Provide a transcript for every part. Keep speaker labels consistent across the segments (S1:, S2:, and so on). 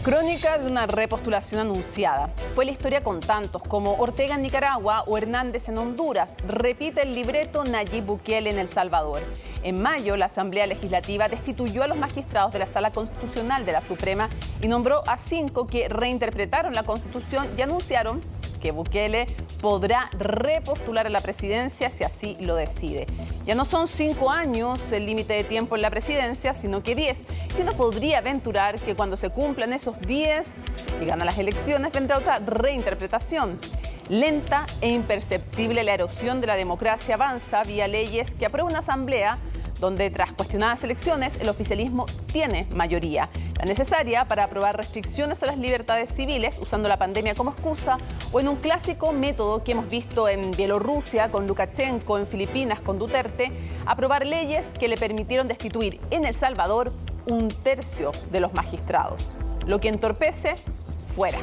S1: Crónica de una repostulación anunciada. Fue la historia con tantos como Ortega en Nicaragua o Hernández en Honduras. Repite el libreto Nayib Bukele en El Salvador. En mayo, la Asamblea Legislativa destituyó a los magistrados de la Sala Constitucional de la Suprema y nombró a 5 que reinterpretaron la Constitución y anunciaron que Bukele podrá repostular a la presidencia si así lo decide. Ya no son 5 años el límite de tiempo en la presidencia, sino que 10. Y uno podría aventurar que cuando se cumplan esos 10 y ganan las elecciones, vendrá otra reinterpretación. Lenta e imperceptible la erosión de la democracia avanza vía leyes que aprueba una asamblea donde tras cuestionadas elecciones el oficialismo tiene mayoría, la necesaria para aprobar restricciones a las libertades civiles usando la pandemia como excusa o en un clásico método que hemos visto en Bielorrusia con Lukashenko, en Filipinas con Duterte, aprobar leyes que le permitieron destituir en El Salvador 1/3 de los magistrados, lo que entorpece fuera.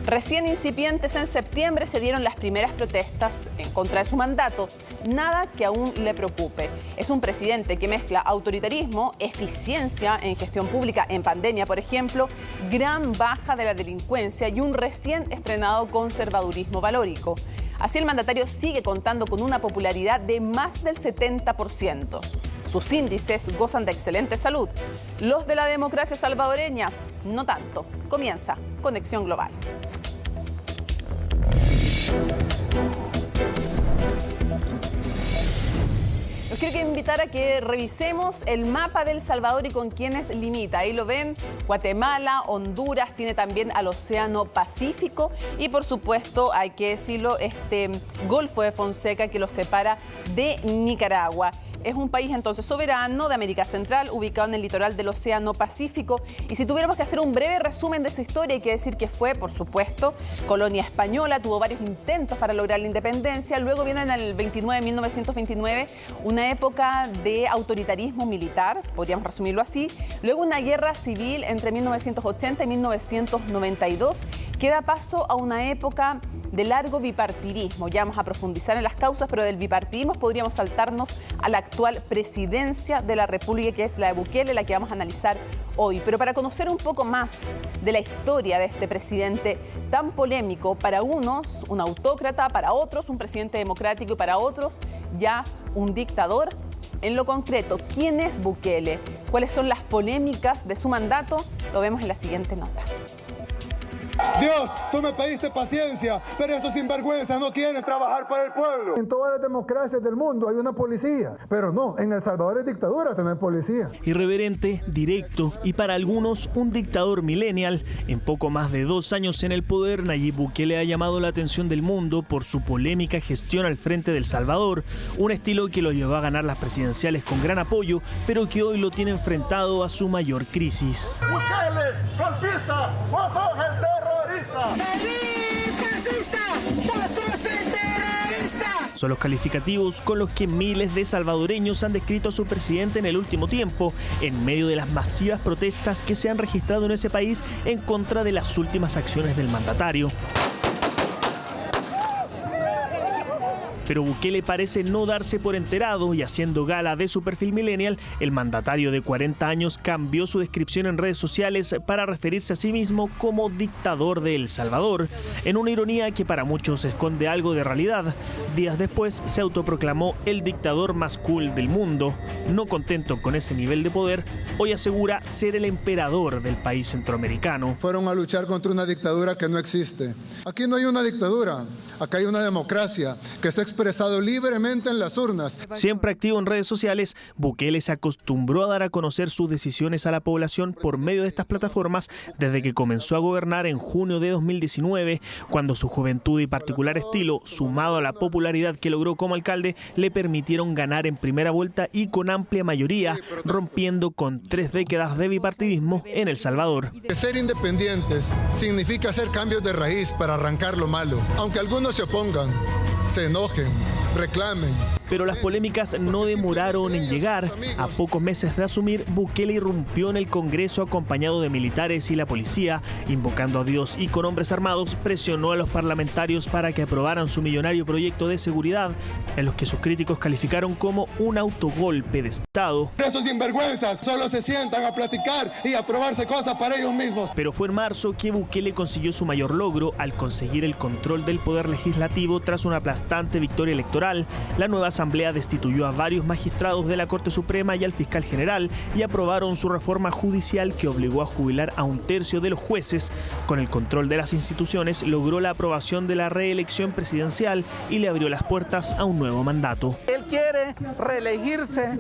S1: Recién incipientes en septiembre se dieron las primeras protestas en contra de su mandato. Nada que aún le preocupe. Es un presidente que mezcla autoritarismo, eficiencia en gestión pública, en pandemia, por ejemplo, gran baja de la delincuencia y un recién estrenado conservadurismo valórico. Así el mandatario sigue contando con una popularidad de más del 70%. Sus índices gozan de excelente salud. Los de la democracia salvadoreña, no tanto. Comienza Conexión Global. Los quiero invitar a que revisemos el mapa de El Salvador y con quienes limita. Ahí lo ven, Guatemala, Honduras, tiene también al Océano Pacífico y por supuesto, hay que decirlo, este Golfo de Fonseca que lo separa de Nicaragua. Es un país entonces soberano de América Central, ubicado en el litoral del Océano Pacífico. Y si tuviéramos que hacer un breve resumen de su historia, hay que decir que fue, por supuesto, colonia española, tuvo varios intentos para lograr la independencia. Luego viene en el 1929, una época de autoritarismo militar, podríamos resumirlo así. Luego una guerra civil entre 1980 y 1992, que da paso a una época de largo bipartidismo. Ya vamos a profundizar en las causas, pero del bipartidismo podríamos saltarnos a la actual presidencia de la República, que es la de Bukele, la que vamos a analizar hoy. Pero para conocer un poco más de la historia de este presidente tan polémico, para unos un autócrata, para otros un presidente democrático y para otros ya un dictador. En lo concreto, ¿quién es Bukele? ¿Cuáles son las polémicas de su mandato? Lo vemos en la siguiente nota.
S2: Dios, tú me pediste paciencia, pero estos sinvergüenzas no quieren trabajar para el pueblo.
S3: En todas las democracias del mundo hay una policía, pero no, en El Salvador es dictadura, no hay policía.
S4: Irreverente, directo y para algunos un dictador millennial. En poco más de 2 años en el poder, Nayib Bukele ha llamado la atención del mundo por su polémica gestión al frente de El Salvador, un estilo que lo llevó a ganar las presidenciales con gran apoyo, pero que hoy lo tiene enfrentado a su mayor crisis.
S2: ¡Bukele, golpista! ¡Vos sos el terrorista!
S4: Son los calificativos con los que miles de salvadoreños han descrito a su presidente en el último tiempo, en medio de las masivas protestas que se han registrado en ese país en contra de las últimas acciones del mandatario. Pero Bukele parece no darse por enterado y haciendo gala de su perfil millennial, el mandatario de 40 años cambió su descripción en redes sociales para referirse a sí mismo como dictador de El Salvador, en una ironía que para muchos esconde algo de realidad. Días después se autoproclamó el dictador más cool del mundo. No contento con ese nivel de poder, hoy asegura ser el emperador del país centroamericano.
S2: Fueron a luchar contra una dictadura que no existe. Aquí no hay una dictadura, acá hay una democracia que se ha expresado libremente en las urnas.
S4: Siempre activo en redes sociales, Bukele se acostumbró a dar a conocer sus decisiones a la población por medio de estas plataformas desde que comenzó a gobernar en junio de 2019, cuando su juventud y particular estilo, sumado a la popularidad que logró como alcalde, le permitieron ganar en primera vuelta y con amplia mayoría, rompiendo con 3 décadas de bipartidismo en El Salvador.
S2: Ser independientes significa hacer cambios de raíz para arrancar lo malo. Aunque algunos se opongan, se enojen, reclamen.
S4: Pero las polémicas no demoraron en llegar. A pocos meses de asumir, Bukele irrumpió en el Congreso acompañado de militares y la policía, invocando a Dios y con hombres armados, presionó a los parlamentarios para que aprobaran su millonario proyecto de seguridad, en los que sus críticos calificaron como un autogolpe de Estado.
S2: Esos sinvergüenzas solo se sientan a platicar y a aprobarse cosas para ellos mismos.
S4: Pero fue en marzo que Bukele consiguió su mayor logro al conseguir el control del poder legislativo tras una aplastante victoria electoral. La nueva Asamblea destituyó a varios magistrados de la Corte Suprema y al fiscal general y aprobaron su reforma judicial que obligó a jubilar a un tercio de los jueces. Con el control de las instituciones logró la aprobación de la reelección presidencial y le abrió las puertas a un nuevo mandato.
S5: Él quiere reelegirse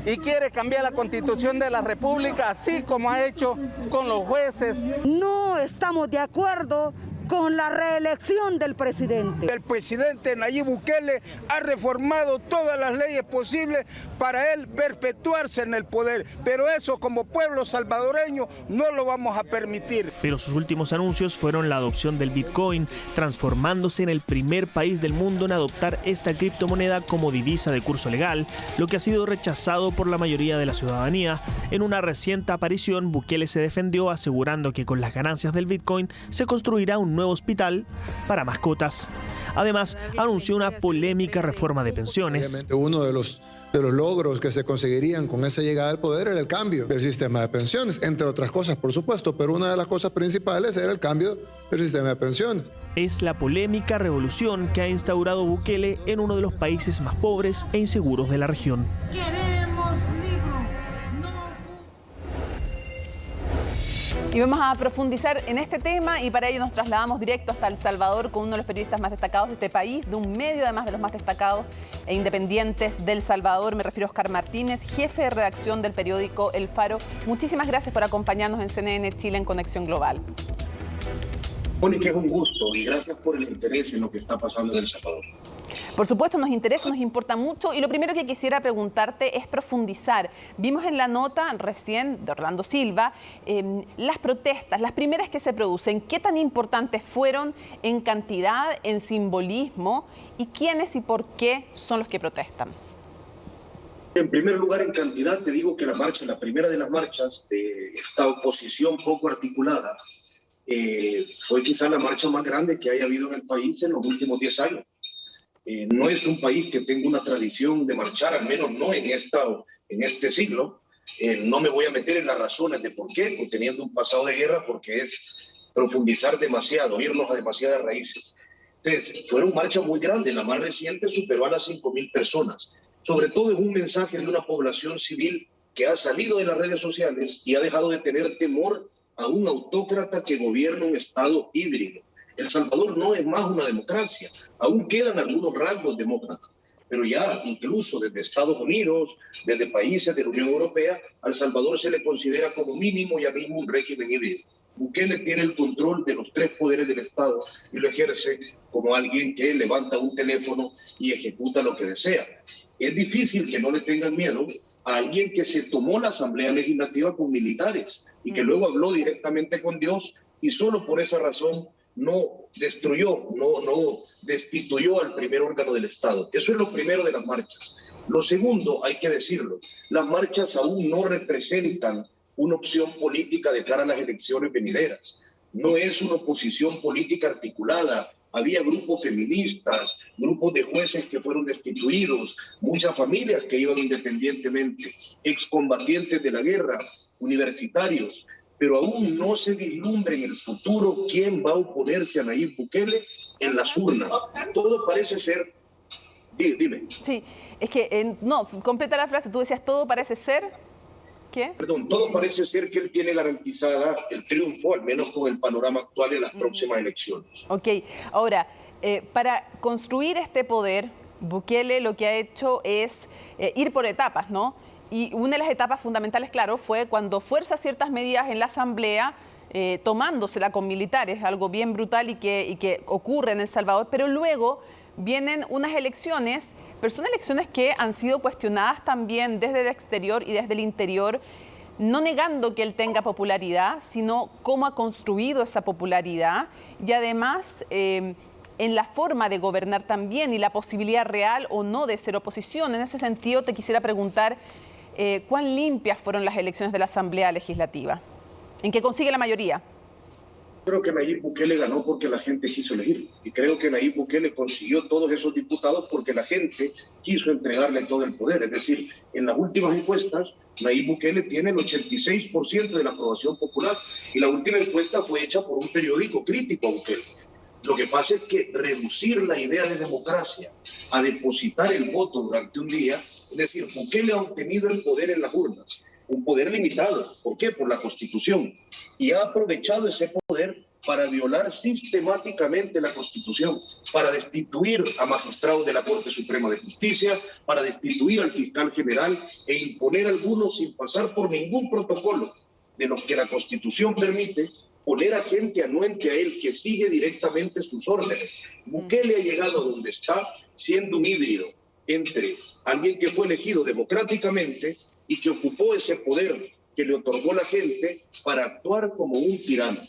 S5: y quiere cambiar la Constitución de la República, así como ha hecho con los jueces.
S6: No estamos de acuerdo con la reelección del presidente.
S7: El presidente Nayib Bukele ha reformado todas las leyes posibles para él perpetuarse en el poder, pero eso como pueblo salvadoreño no lo vamos a permitir.
S4: Pero sus últimos anuncios fueron la adopción del Bitcoin, transformándose en el primer país del mundo en adoptar esta criptomoneda como divisa de curso legal, lo que ha sido rechazado por la mayoría de la ciudadanía. En una reciente aparición, Bukele se defendió asegurando que con las ganancias del Bitcoin se construirá un nuevo hospital para mascotas. Además, anunció una polémica reforma de pensiones.
S2: Uno de los logros que se conseguirían con esa llegada al poder era el cambio del sistema de pensiones, entre otras cosas, por supuesto, pero una de las cosas principales era el cambio del sistema de pensiones.
S4: Es la polémica revolución que ha instaurado Bukele en uno de los países más pobres e inseguros de la región.
S1: Y vamos a profundizar en este tema y para ello nos trasladamos directo hasta El Salvador con uno de los periodistas más destacados de este país, de un medio además de los más destacados e independientes del Salvador. Me refiero a Oscar Martínez, jefe de redacción del periódico El Faro. Muchísimas gracias por acompañarnos en CNN Chile en Conexión Global.
S8: Mónica, es un gusto y gracias por el interés en lo que está pasando en El Salvador.
S1: Por supuesto, nos interesa, nos importa mucho y lo primero que quisiera preguntarte es profundizar. Vimos en la nota recién de Orlando Silva las protestas, las primeras que se producen. ¿Qué tan importantes fueron en cantidad, en simbolismo y quiénes y por qué son los que protestan?
S8: En primer lugar, en cantidad, te digo que la primera de las marchas de esta oposición poco articulada fue quizá la marcha más grande que haya habido en el país en los últimos 10 años. No es un país que tenga una tradición de marchar, al menos no en este siglo. No me voy a meter en las razones de por qué, teniendo un pasado de guerra, porque es profundizar demasiado, irnos a demasiadas raíces. Entonces, fueron marchas muy grandes, la más reciente superó a las 5.000 personas. Sobre todo es un mensaje de una población civil que ha salido de las redes sociales y ha dejado de tener temor a un autócrata que gobierna un estado híbrido. El Salvador no es más una democracia, aún quedan algunos rasgos demócratas, pero ya incluso desde Estados Unidos, desde países de la Unión Europea, al Salvador se le considera como mínimo ya mismo un régimen híbrido. Bukele tiene el control de los 3 poderes del Estado y lo ejerce como alguien que levanta un teléfono y ejecuta lo que desea. Es difícil que no le tengan miedo a alguien que se tomó la Asamblea Legislativa con militares y que luego habló directamente con Dios y solo por esa razón no destruyó, no destituyó al primer órgano del Estado. Eso es lo primero de las marchas. Lo segundo, hay que decirlo, las marchas aún no representan una opción política de cara a las elecciones venideras. No es una oposición política articulada. Había grupos feministas, grupos de jueces que fueron destituidos, muchas familias que iban independientemente, excombatientes de la guerra, universitarios, pero aún no se vislumbra en el futuro quién va a oponerse a Nayib Bukele en las urnas. Todo parece ser... Dime.
S1: Sí, es que, no, completa la frase, tú decías todo parece ser... ¿Qué?
S8: Perdón, todo parece ser que él tiene garantizada el triunfo, al menos con el panorama actual en las próximas elecciones.
S1: Ok, ahora, para construir este poder, Bukele lo que ha hecho es ir por etapas, ¿no? Y una de las etapas fundamentales, claro, fue cuando fuerza ciertas medidas en la Asamblea, tomándosela con militares, algo bien brutal y que ocurre en El Salvador, pero luego vienen unas elecciones, pero son elecciones que han sido cuestionadas también desde el exterior y desde el interior, no negando que él tenga popularidad, sino cómo ha construido esa popularidad y además en la forma de gobernar también y la posibilidad real o no de ser oposición. En ese sentido, te quisiera preguntar cuán limpias fueron las elecciones de la Asamblea Legislativa. ¿En qué consigue la mayoría?
S8: Creo que Nayib Bukele ganó porque la gente quiso elegir. Y creo que Nayib Bukele consiguió todos esos diputados porque la gente quiso entregarle todo el poder. Es decir, en las últimas encuestas, Nayib Bukele tiene el 86% de la aprobación popular. Y la última encuesta fue hecha por un periódico crítico a Bukele. Lo que pasa es que reducir la idea de democracia a depositar el voto durante un día, es decir, Bukele ha obtenido el poder en las urnas. Un poder limitado. ¿Por qué? Por la Constitución. Y ha aprovechado ese poder para violar sistemáticamente la Constitución, para destituir a magistrados de la Corte Suprema de Justicia, para destituir al fiscal general e imponer algunos sin pasar por ningún protocolo de los que la Constitución permite, poner a gente anuente a él que sigue directamente sus órdenes. Bukele ha llegado a donde está siendo un híbrido entre alguien que fue elegido democráticamente y que ocupó ese poder que le otorgó la gente para actuar como un tirano.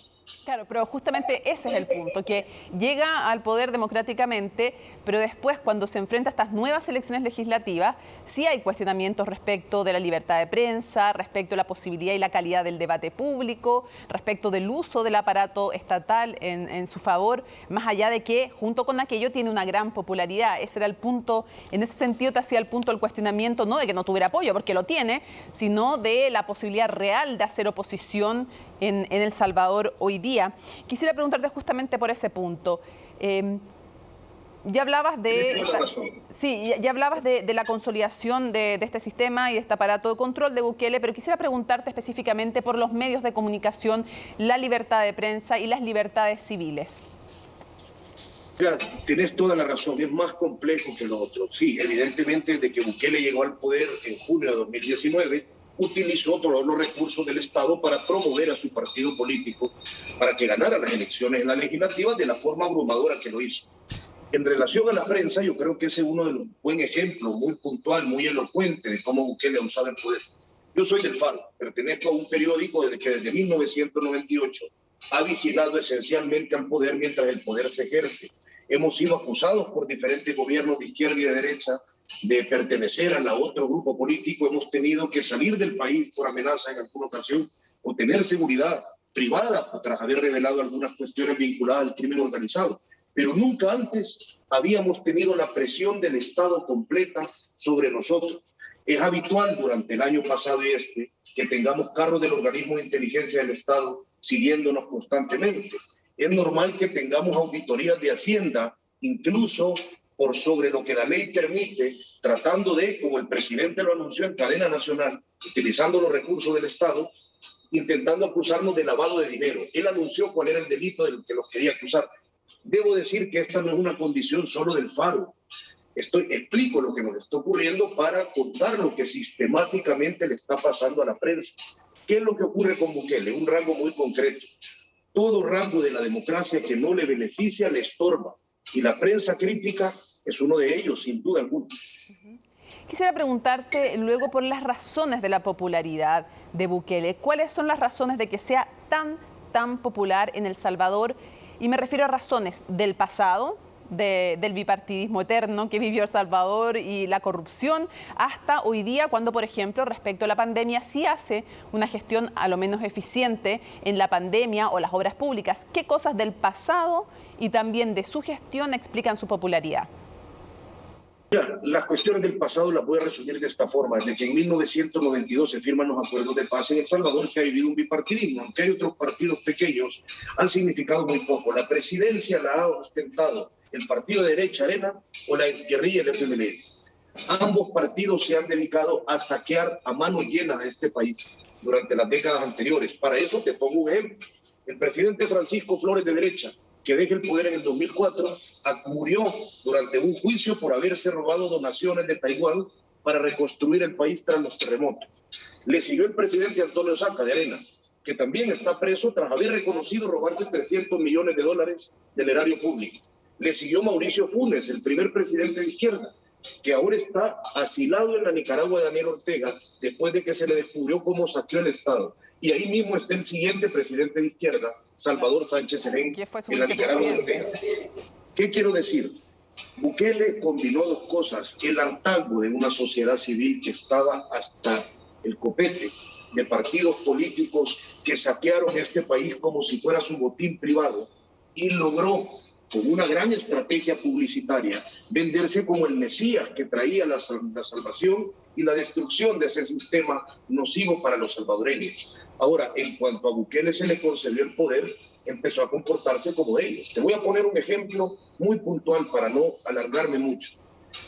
S1: Claro, pero justamente ese es el punto, que llega al poder democráticamente, pero después cuando se enfrenta a estas nuevas elecciones legislativas, sí hay cuestionamientos respecto de la libertad de prensa, respecto a la posibilidad y la calidad del debate público, respecto del uso del aparato estatal en su favor, más allá de que junto con aquello tiene una gran popularidad. Ese era el punto, en ese sentido te hacía el punto del cuestionamiento, no de que no tuviera apoyo, porque lo tiene, sino de la posibilidad real de hacer oposición en El Salvador hoy día. Quisiera preguntarte justamente por ese punto. Ya hablabas de la consolidación de este sistema y de este aparato de control de Bukele, pero quisiera preguntarte específicamente por los medios de comunicación, la libertad de prensa y las libertades civiles.
S8: Mira, tienes toda la razón, es más complejo que lo otro. Sí, evidentemente, desde que Bukele llegó al poder en junio de 2019, utilizó todos los recursos del Estado para promover a su partido político para que ganara las elecciones en la legislativa de la forma abrumadora que lo hizo. En relación a la prensa, yo creo que ese es uno de los buen ejemplos, muy puntual, muy elocuente de cómo Bukele ha usado el poder. Yo soy del Faro, pertenezco a un periódico que desde 1998 ha vigilado esencialmente al poder mientras el poder se ejerce. Hemos sido acusados por diferentes gobiernos de izquierda y de derecha de pertenecer a otro grupo político. Hemos tenido que salir del país por amenaza en alguna ocasión o tener seguridad privada tras haber revelado algunas cuestiones vinculadas al crimen organizado. Pero nunca antes habíamos tenido la presión del Estado completa sobre nosotros. Es habitual durante el año pasado y que tengamos carros del organismo de inteligencia del Estado siguiéndonos constantemente. Es normal que tengamos auditorías de Hacienda, incluso por sobre lo que la ley permite, tratando de, como el presidente lo anunció en cadena nacional, utilizando los recursos del Estado, intentando acusarnos de lavado de dinero. Él anunció cuál era el delito del que los quería acusar. Debo decir que esta no es una condición solo del Faro. Explico lo que nos está ocurriendo para contar lo que sistemáticamente le está pasando a la prensa. ¿Qué es lo que ocurre con Bukele? Un rango muy concreto. Todo rango de la democracia que no le beneficia le estorba. Y la prensa crítica es uno de ellos, sin duda alguna.
S1: Quisiera preguntarte luego por las razones de la popularidad de Bukele. ¿Cuáles son las razones de que sea tan popular en El Salvador? Y me refiero a razones del pasado, del bipartidismo eterno que vivió El Salvador y la corrupción, hasta hoy día cuando, por ejemplo, respecto a la pandemia, sí hace una gestión a lo menos eficiente en la pandemia o las obras públicas. ¿Qué cosas del pasado y también de su gestión explican su popularidad?
S8: Mira, las cuestiones del pasado las voy a resumir de esta forma. Desde que en 1992 se firman los acuerdos de paz en El Salvador, se ha vivido un bipartidismo, aunque hay otros partidos pequeños, han significado muy poco. La presidencia la ha ostentado el partido de derecha Arena o la exguerrilla, el FMLN. Ambos partidos se han dedicado a saquear a manos llenas a este país durante las décadas anteriores. Para eso te pongo un ejemplo. El presidente Francisco Flores, de derecha, que deja el poder en el 2004, murió durante un juicio por haberse robado donaciones de Taiwán para reconstruir el país tras los terremotos. Le siguió el presidente Antonio Saca, de Arena, que también está preso tras haber reconocido robarse $300 millones del erario público. Le siguió Mauricio Funes, el primer presidente de izquierda, que ahora está asilado en la Nicaragua de Daniel Ortega después de que se le descubrió cómo saqueó el Estado. Y ahí mismo está el siguiente presidente de izquierda, Salvador Sánchez Serén, en la Nicaragua de Ortega. ¿Qué quiero decir? Bukele combinó dos cosas: el hartazgo de una sociedad civil que estaba hasta el copete de partidos políticos que saquearon este país como si fuera su botín privado, y logró, con una gran estrategia publicitaria, venderse como el Mesías que traía la salvación y la destrucción de ese sistema nocivo para los salvadoreños. Ahora, en cuanto a Bukele se le concedió el poder, empezó a comportarse como ellos. Te voy a poner un ejemplo muy puntual para no alargarme mucho.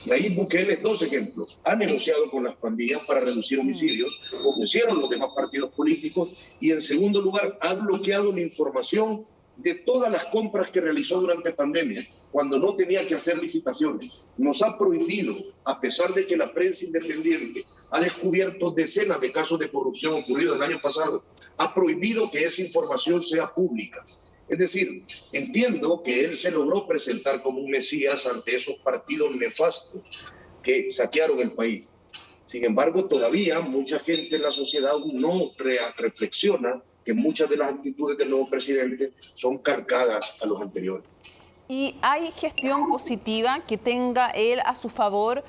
S8: Nayib Bukele, 2 ejemplos. Ha negociado con las pandillas para reducir homicidios, como hicieron los demás partidos políticos, y en segundo lugar, ha bloqueado la información de todas las compras que realizó durante pandemia, cuando no tenía que hacer licitaciones. Nos ha prohibido, a pesar de que la prensa independiente ha descubierto decenas de casos de corrupción ocurridos el año pasado, ha prohibido que esa información sea pública. Es decir, entiendo que él se logró presentar como un mesías ante esos partidos nefastos que saquearon el país. Sin embargo, todavía mucha gente en la sociedad no reflexiona que muchas de las actitudes del nuevo presidente son calcadas a los anteriores.
S1: ¿Y hay gestión positiva que tenga él a su favor?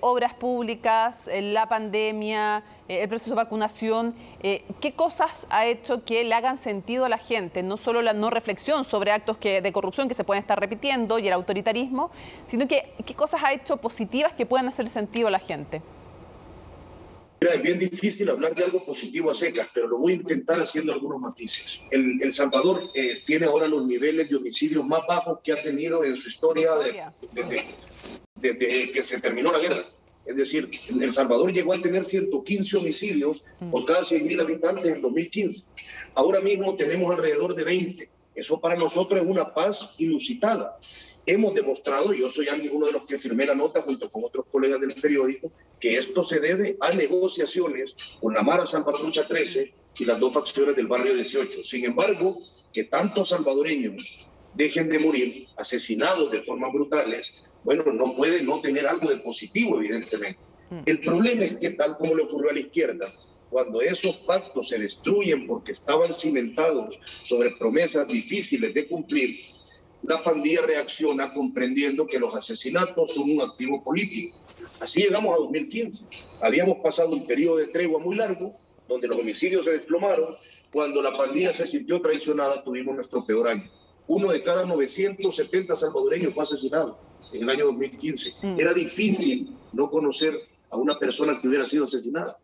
S1: Obras públicas, la pandemia, el proceso de vacunación. ¿Qué cosas ha hecho que le hagan sentido a la gente? No solo la no reflexión sobre actos de corrupción que se pueden estar repitiendo y el autoritarismo, sino que qué cosas ha hecho positivas que puedan hacer sentido a la gente.
S8: Es bien difícil hablar de algo positivo a secas, pero lo voy a intentar haciendo algunos matices. El Salvador tiene ahora los niveles de homicidios más bajos que ha tenido en su historia desde que se terminó la guerra. Es decir, El Salvador llegó a tener 115 homicidios por cada 100.000 habitantes en 2015. Ahora mismo tenemos alrededor de 20. Eso para nosotros es una paz inusitada. Hemos demostrado, yo soy uno de los que firmé la nota junto con otros colegas del periódico, que esto se debe a negociaciones con la Mara Salvatrucha 13 y las 2 facciones del barrio 18. Sin embargo, que tantos salvadoreños dejen de morir asesinados de formas brutales, bueno, no puede no tener algo de positivo, evidentemente. El problema es que, tal como le ocurrió a la izquierda, cuando esos pactos se destruyen porque estaban cimentados sobre promesas difíciles de cumplir, la pandilla reacciona comprendiendo que los asesinatos son un activo político. Así llegamos a 2015. Habíamos pasado un periodo de tregua muy largo, donde los homicidios se desplomaron. Cuando la pandilla se sintió traicionada, tuvimos nuestro peor año. 1 de cada 970 salvadoreños fue asesinado en el año 2015. Era difícil no conocer a una persona que hubiera sido asesinada.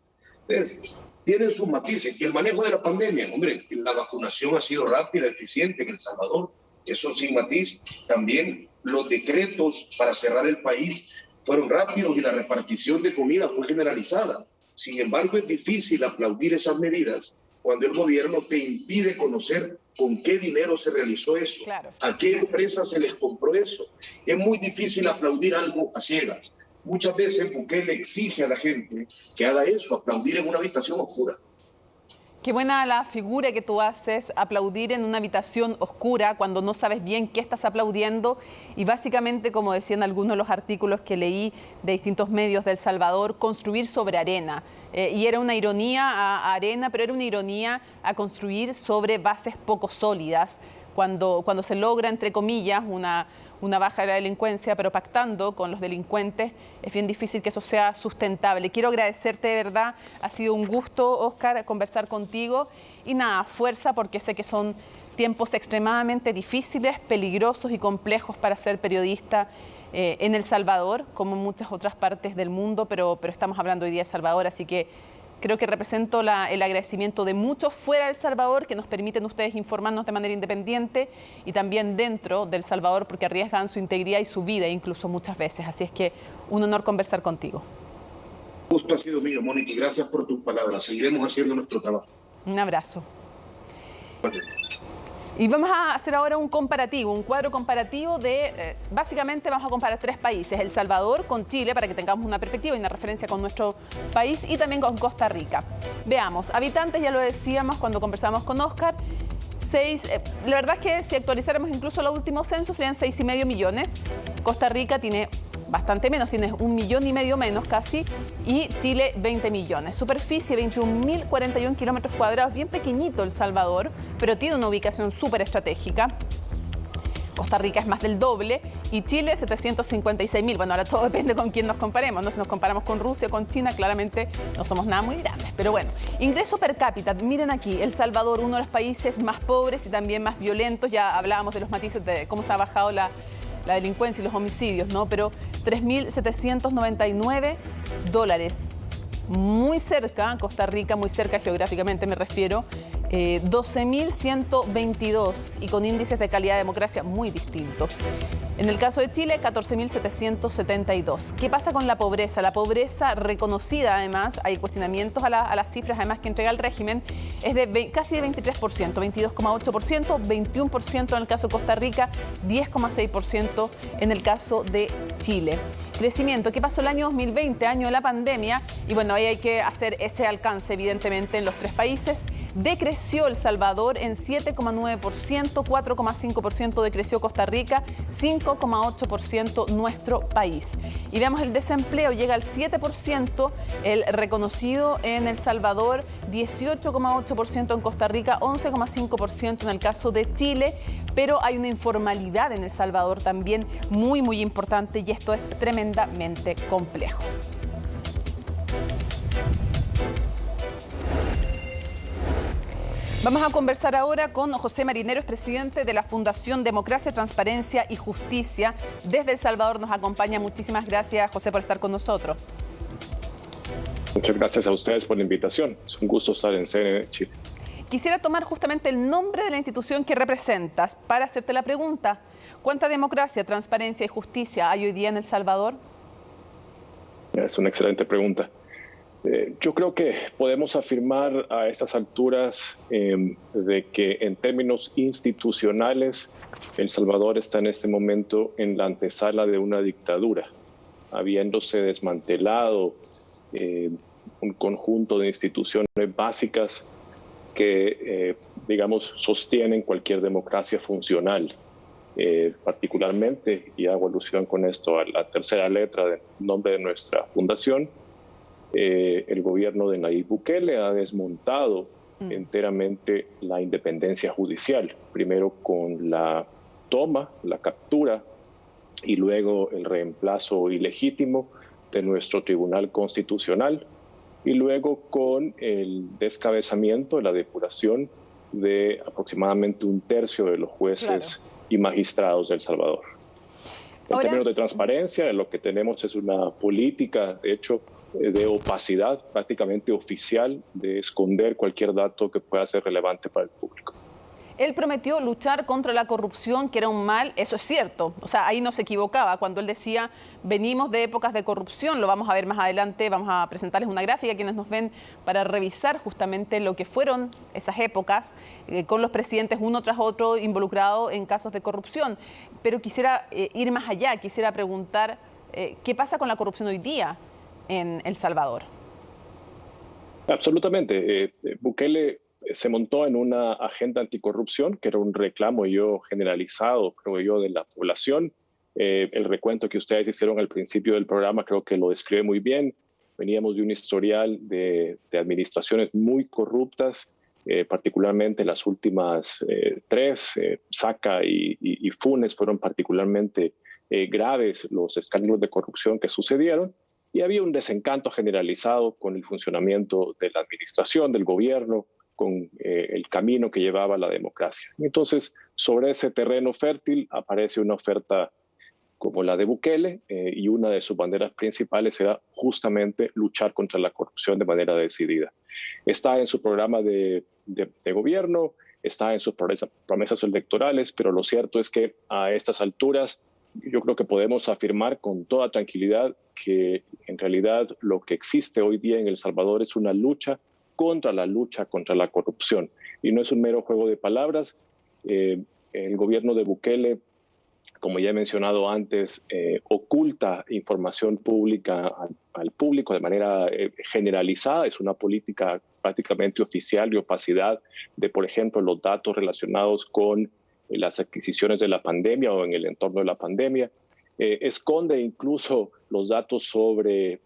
S8: Entonces, tienen sus matices. Y el manejo de la pandemia, hombre, la vacunación ha sido rápida, eficiente en El Salvador. Eso sin matiz. También los decretos para cerrar el país fueron rápidos y la repartición de comida fue generalizada. Sin embargo, es difícil aplaudir esas medidas cuando el gobierno te impide conocer con qué dinero se realizó eso, a qué empresas se les compró eso. Es muy difícil aplaudir algo a ciegas. Muchas veces Bukele exige a la gente que haga eso, aplaudir en una habitación oscura.
S1: Qué buena la figura que tú haces, aplaudir en una habitación oscura cuando no sabes bien qué estás aplaudiendo y básicamente, como decían algunos de los artículos que leí de distintos medios de El Salvador, construir sobre arena. Y era una ironía a arena, pero era una ironía a construir sobre bases poco sólidas. Cuando se logra, entre comillas, una baja de la delincuencia, pero pactando con los delincuentes, es bien difícil que eso sea sustentable. Quiero agradecerte de verdad, ha sido un gusto, Óscar, conversar contigo. Y nada, fuerza, porque sé que son tiempos extremadamente difíciles, peligrosos y complejos para ser periodista en El Salvador, como en muchas otras partes del mundo, pero estamos hablando hoy día de El Salvador, así que creo que represento el agradecimiento de muchos fuera de El Salvador que nos permiten ustedes informarnos de manera independiente y también dentro de El Salvador porque arriesgan su integridad y su vida incluso muchas veces. Así es que un honor conversar contigo.
S8: Gusto ha sido mío, Mónica, y gracias por tus palabras. Seguiremos haciendo nuestro trabajo.
S1: Un abrazo.
S8: Bueno.
S1: Y vamos a hacer ahora un comparativo, un cuadro comparativo de, básicamente vamos a comparar 3 países, El Salvador con Chile, para que tengamos una perspectiva y una referencia con nuestro país, y también con Costa Rica. Veamos, habitantes, ya lo decíamos cuando conversamos con Óscar, la verdad es que si actualizáramos incluso el último censo serían 6,5 millones. Costa Rica tiene bastante menos, tiene 1,5 millones menos casi, y Chile 20 millones. Superficie 21.041 kilómetros cuadrados, bien pequeñito El Salvador, pero tiene una ubicación súper estratégica. Costa Rica es más del doble y Chile 756.000. Bueno, ahora todo depende con quién nos comparemos, ¿no? Si nos comparamos con Rusia o con China, claramente no somos nada muy grandes. Pero bueno, ingreso per cápita, miren aquí, El Salvador, uno de los países más pobres y también más violentos. Ya hablábamos de los matices de cómo se ha bajado la delincuencia y los homicidios, ¿no? Pero $3.799. Muy cerca, Costa Rica, muy cerca geográficamente me refiero, 12.122 y con índices de calidad de democracia muy distintos. En el caso de Chile, 14.772. ¿Qué pasa con la pobreza? La pobreza reconocida, además, hay cuestionamientos a las cifras, además, que entrega el régimen, es de casi de 23%, 22,8%, 21% en el caso de Costa Rica, 10,6% en el caso de Chile. Crecimiento. ¿Qué pasó el año 2020, año de la pandemia? Y bueno, ahí hay que hacer ese alcance, evidentemente, en los tres países. Decreció El Salvador en 7,9%, 4,5% decreció Costa Rica, 5,8% nuestro país. Y veamos el desempleo, llega al 7%, el reconocido en El Salvador, 18,8% en Costa Rica, 11,5% en el caso de Chile, pero hay una informalidad en El Salvador también muy, muy importante y esto es tremendamente complejo. Vamos a conversar ahora con José Marineros, presidente de la Fundación Democracia, Transparencia y Justicia. Desde El Salvador nos acompaña. Muchísimas gracias, José, por estar con nosotros.
S9: Muchas gracias a ustedes por la invitación. Es un gusto estar en CNN Chile.
S1: Quisiera tomar justamente el nombre de la institución que representas para hacerte la pregunta. ¿Cuánta democracia, transparencia y justicia hay hoy día en El Salvador?
S9: Es una excelente pregunta. Yo creo que podemos afirmar a estas alturas de que en términos institucionales El Salvador está en este momento en la antesala de una dictadura, habiéndose desmantelado un conjunto de instituciones básicas que, digamos, sostienen cualquier democracia funcional. Particularmente, y hago alusión con esto a la tercera letra del nombre de nuestra fundación, el gobierno de Nayib Bukele ha desmontado enteramente la independencia judicial, primero con la toma, la captura y luego el reemplazo ilegítimo de nuestro Tribunal Constitucional y luego con el descabezamiento, la depuración de aproximadamente un tercio de los jueces y magistrados de El Salvador. En términos de transparencia, lo que tenemos es una política, de hecho, de opacidad prácticamente oficial, de esconder cualquier dato que pueda ser relevante para el público.
S1: Él prometió luchar contra la corrupción, que era un mal, eso es cierto. O sea, ahí no se equivocaba cuando él decía, venimos de épocas de corrupción, lo vamos a ver más adelante, vamos a presentarles una gráfica a quienes nos ven para revisar justamente lo que fueron esas épocas, con los presidentes uno tras otro involucrados en casos de corrupción. Pero quisiera ir más allá, quisiera preguntar, ¿qué pasa con la corrupción hoy día en El Salvador?
S9: Absolutamente. Bukele se montó en una agenda anticorrupción, que era un reclamo generalizado, creo yo, de la población. El recuento que ustedes hicieron al principio del programa creo que lo describe muy bien. Veníamos de un historial de administraciones muy corruptas, particularmente las últimas tres, Saca y Funes, fueron particularmente graves los escándalos de corrupción que sucedieron. Y había un desencanto generalizado con el funcionamiento de la administración, del gobierno, con el camino que llevaba la democracia. Entonces, sobre ese terreno fértil aparece una oferta como la de Bukele y una de sus banderas principales era justamente luchar contra la corrupción de manera decidida. Está en su programa de gobierno, está en sus promesas electorales, pero lo cierto es que a estas alturas yo creo que podemos afirmar con toda tranquilidad que en realidad lo que existe hoy día en El Salvador es una lucha contra la corrupción. Y no es un mero juego de palabras. El gobierno de Bukele, como ya he mencionado antes, oculta información pública al público de manera generalizada. Es una política prácticamente oficial de opacidad de, por ejemplo, los datos relacionados con las adquisiciones de la pandemia o en el entorno de la pandemia. Esconde incluso los datos sobre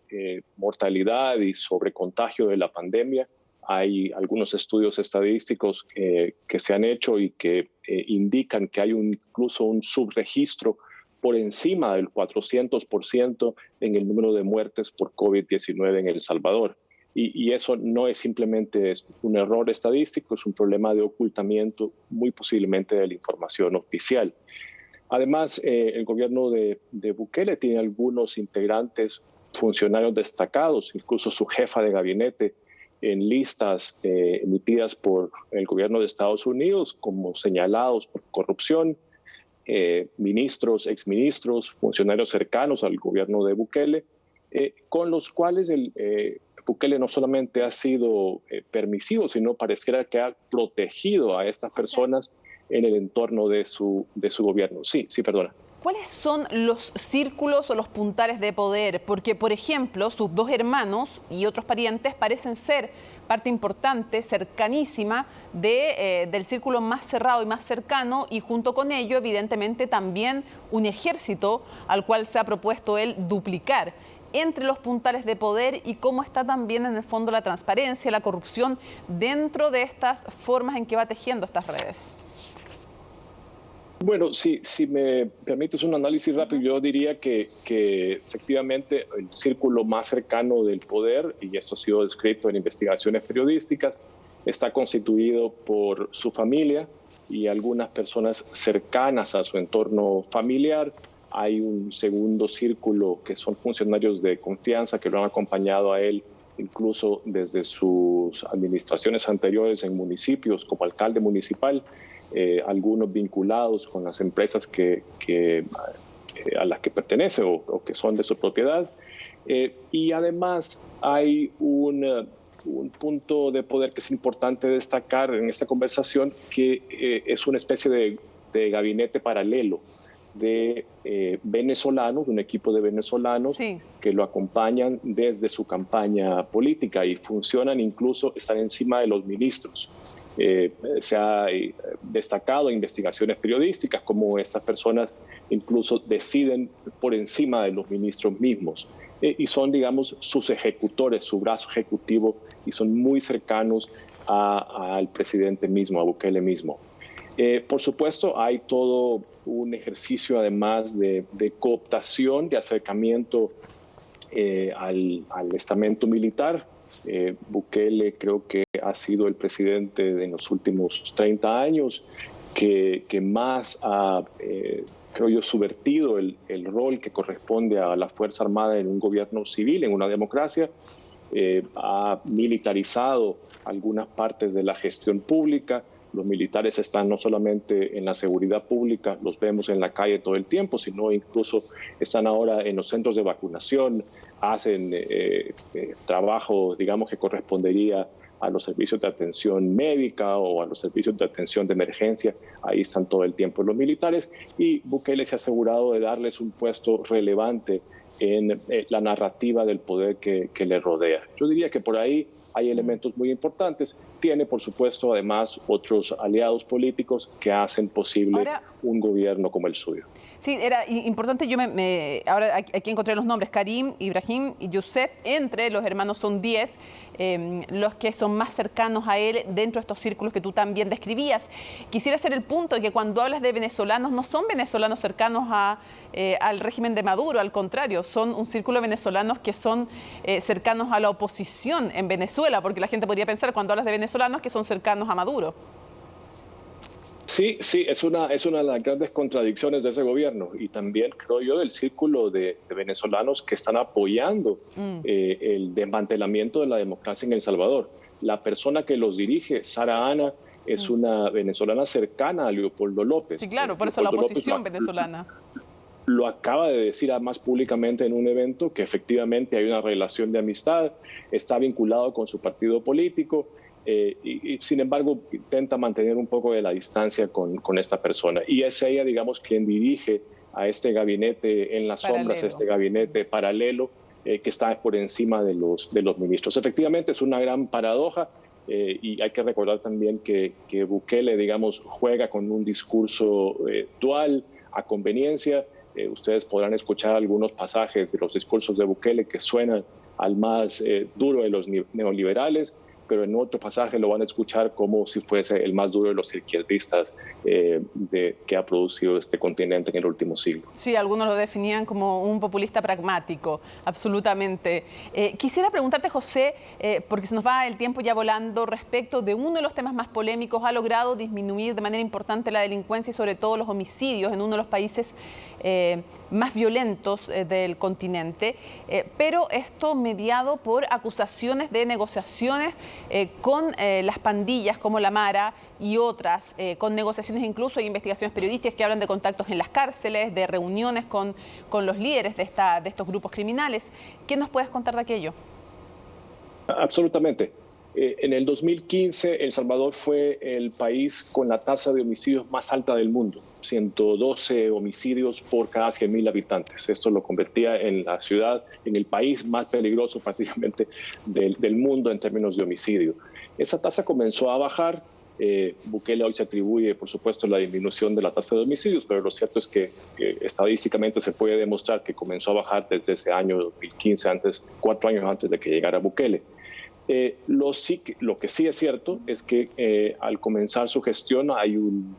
S9: mortalidad y sobre contagio de la pandemia. Hay algunos estudios estadísticos que se han hecho y que indican que hay incluso un subregistro por encima del 400% en el número de muertes por COVID-19 en El Salvador. Y eso no es simplemente un error estadístico, es un problema de ocultamiento muy posiblemente de la información oficial. Además, el gobierno de Bukele tiene algunos integrantes, funcionarios destacados, incluso su jefa de gabinete, en listas emitidas por el gobierno de Estados Unidos como señalados por corrupción, ministros, exministros, funcionarios cercanos al gobierno de Bukele, con los cuales Bukele no solamente ha sido permisivo, sino pareciera que ha protegido a estas personas en el entorno de su gobierno. Sí, perdona.
S1: ¿Cuáles son los círculos o los puntales de poder? Porque, por ejemplo, sus dos hermanos y otros parientes parecen ser parte importante, cercanísima del círculo más cerrado y más cercano, y junto con ello, evidentemente, también un ejército al cual se ha propuesto él duplicar. Entre los puntales de poder y cómo está también en el fondo la transparencia, la corrupción dentro de estas formas en que va tejiendo estas redes.
S9: Bueno, si me permites un análisis rápido, yo diría que efectivamente el círculo más cercano del poder, y esto ha sido descrito en investigaciones periodísticas, está constituido por su familia y algunas personas cercanas a su entorno familiar. Hay un segundo círculo que son funcionarios de confianza que lo han acompañado a él incluso desde sus administraciones anteriores en municipios como alcalde municipal, algunos vinculados con las empresas a las que pertenece o que son de su propiedad. Y además hay un punto de poder que es importante destacar en esta conversación, que es una especie de gabinete paralelo de venezolanos, un equipo de venezolanos que lo acompañan desde su campaña política y funcionan, incluso están encima de los ministros. Se ha destacado en investigaciones periodísticas cómo estas personas incluso deciden por encima de los ministros mismos y son, digamos, sus ejecutores, su brazo ejecutivo, y son muy cercanos al presidente mismo, a Bukele mismo. Por supuesto, hay todo un ejercicio además de cooptación, de acercamiento al estamento militar. Bukele creo que ha sido el presidente en los últimos 30 años que más ha, creo yo, subvertido el rol que corresponde a la Fuerza Armada en un gobierno civil, en una democracia. Ha militarizado algunas partes de la gestión pública. Los militares están no solamente en la seguridad pública, los vemos en la calle todo el tiempo, sino incluso están ahora en los centros de vacunación, hacen trabajo, digamos, que correspondería a los servicios de atención médica o a los servicios de atención de emergencia. Ahí están todo el tiempo los militares, y Bukele se ha asegurado de darles un puesto relevante en la narrativa del poder que le rodea. Yo diría que por ahí hay elementos muy importantes. Tiene, por supuesto, además otros aliados políticos que hacen posible un gobierno como el suyo.
S1: Sí, era importante. Yo ahora aquí encontré los nombres: Karim, Ibrahim y Youssef. Entre los hermanos son 10 los que son más cercanos a él dentro de estos círculos que tú también describías. Quisiera hacer el punto de que cuando hablas de venezolanos, no son venezolanos cercanos al régimen de Maduro, al contrario, son un círculo de venezolanos que son cercanos a la oposición en Venezuela, porque la gente podría pensar cuando hablas de venezolanos que son cercanos a Maduro.
S9: Sí, es una de las grandes contradicciones de ese gobierno, y también, creo yo, del círculo de venezolanos que están apoyando el desmantelamiento de la democracia en El Salvador. La persona que los dirige, Sara Ana, es una venezolana cercana a Leopoldo López.
S1: Sí, claro, por eso la oposición venezolana.
S9: Lo acaba de decir además públicamente en un evento, que efectivamente hay una relación de amistad, está vinculado con su partido político. Y sin embargo intenta mantener un poco de la distancia con esta persona, y es ella, digamos, quien dirige a este gabinete en las sombras, este gabinete paralelo que está por encima de los ministros. Efectivamente es una gran paradoja, y hay que recordar también que Bukele, digamos, juega con un discurso dual a conveniencia. Ustedes podrán escuchar algunos pasajes de los discursos de Bukele que suenan al más duro de los neoliberales, pero en otro pasaje lo van a escuchar como si fuese el más duro de los izquierdistas que ha producido este continente en el último siglo.
S1: Sí, algunos lo definían como un populista pragmático, absolutamente. Quisiera preguntarte, José, porque se nos va el tiempo ya volando, respecto de uno de los temas más polémicos. Ha logrado disminuir de manera importante la delincuencia y sobre todo los homicidios en uno de los países más violentos del continente, pero esto mediado por acusaciones de negociaciones con las pandillas como la Mara y otras, con negociaciones incluso de investigaciones periodísticas que hablan de contactos en las cárceles, de reuniones con los líderes de estos grupos criminales. ¿Qué nos puedes contar de aquello?
S9: Absolutamente. En el 2015, El Salvador fue el país con la tasa de homicidios más alta del mundo, 112 homicidios por cada 100.000 habitantes. Esto lo convertía en la ciudad, en el país más peligroso prácticamente del mundo en términos de homicidio. Esa tasa comenzó a bajar. Bukele hoy se atribuye, por supuesto, la disminución de la tasa de homicidios, pero lo cierto es que estadísticamente se puede demostrar que comenzó a bajar desde ese año 2015, 4 años antes de que llegara Bukele. Lo que sí es cierto es que al comenzar su gestión hay una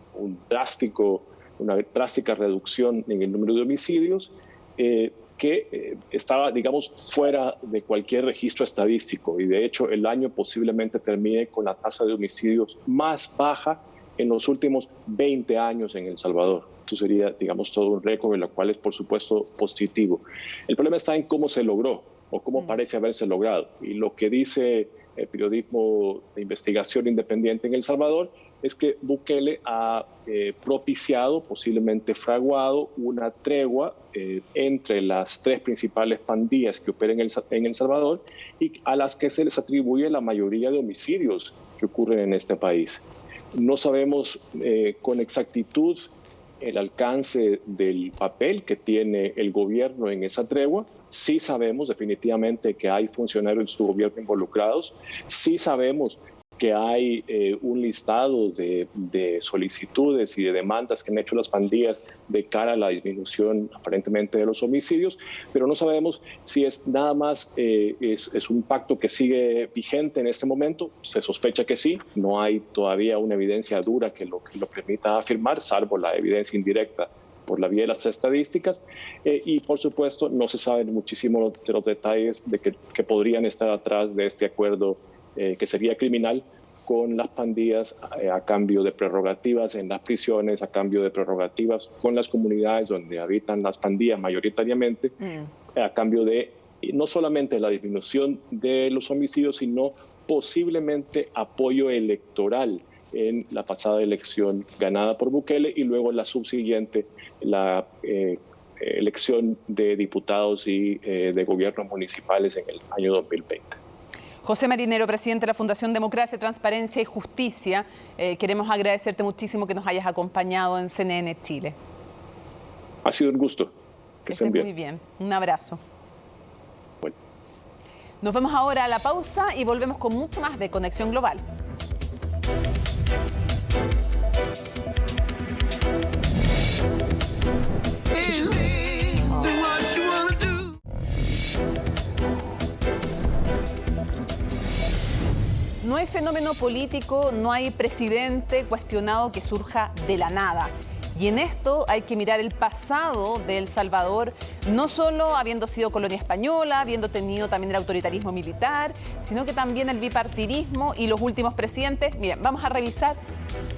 S9: drástica reducción en el número de homicidios que estaba, digamos, fuera de cualquier registro estadístico, y de hecho el año posiblemente termine con la tasa de homicidios más baja en los últimos 20 años en El Salvador. Esto sería, digamos, todo un récord, lo cual es, por supuesto, positivo. El problema está en cómo se logró, o cómo parece haberse logrado. Y lo que dice el periodismo de investigación independiente en El Salvador es que Bukele ha propiciado, posiblemente fraguado, una tregua entre las 3 principales pandillas que operan en El Salvador y a las que se les atribuye la mayoría de homicidios que ocurren en este país. No sabemos con exactitud el alcance del papel que tiene el gobierno en esa tregua. Sí sabemos definitivamente que hay funcionarios de su gobierno involucrados. Sí sabemos que hay un listado de solicitudes y de demandas que han hecho las pandillas de cara a la disminución aparentemente de los homicidios, pero no sabemos si es nada más es un pacto que sigue vigente en este momento. Se sospecha que sí, no hay todavía una evidencia dura que lo permita afirmar, salvo la evidencia indirecta por la vía de las estadísticas, y por supuesto no se saben muchísimo de los detalles de que podrían estar atrás de este acuerdo que sería criminal con las pandillas a cambio de prerrogativas en las prisiones, a cambio de prerrogativas con las comunidades donde habitan las pandillas mayoritariamente, a cambio de no solamente la disminución de los homicidios, sino posiblemente apoyo electoral en la pasada elección ganada por Bukele y luego la subsiguiente, la elección de diputados y de gobiernos municipales en el año 2020.
S1: José Marinero, presidente de la Fundación Democracia, Transparencia y Justicia, queremos agradecerte muchísimo que nos hayas acompañado en CNN Chile.
S9: Ha sido un gusto. Que estén bien.
S1: Muy bien. Un abrazo.
S9: Bueno.
S1: Nos vamos ahora a la pausa y volvemos con mucho más de Conexión Global. No hay fenómeno político, no hay presidente cuestionado que surja de la nada. Y en esto hay que mirar el pasado de El Salvador, no solo habiendo sido colonia española, habiendo tenido también el autoritarismo militar, sino que también el bipartidismo y los últimos presidentes. Miren, vamos a revisar